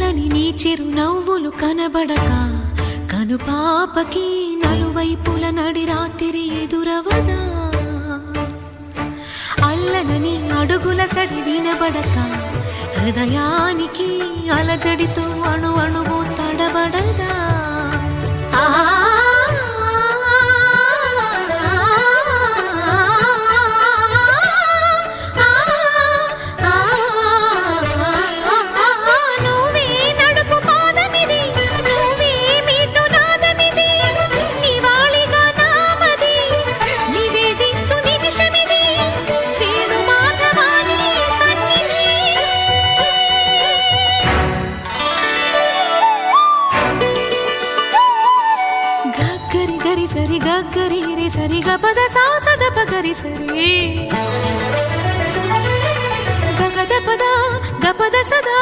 చల్లని నీ చిరు నవ్వులు కనబడక కనుపాపకి నలువైపుల నడి రాత్రి ఎదురవదా అల్లనని అడుగుల సడి వినబడక హృదయానికి అలజడితో అణు అణువు తడబడదా సరి గరి రే సరి గపద సాసద పగరి సరి గగద పద గపద సదా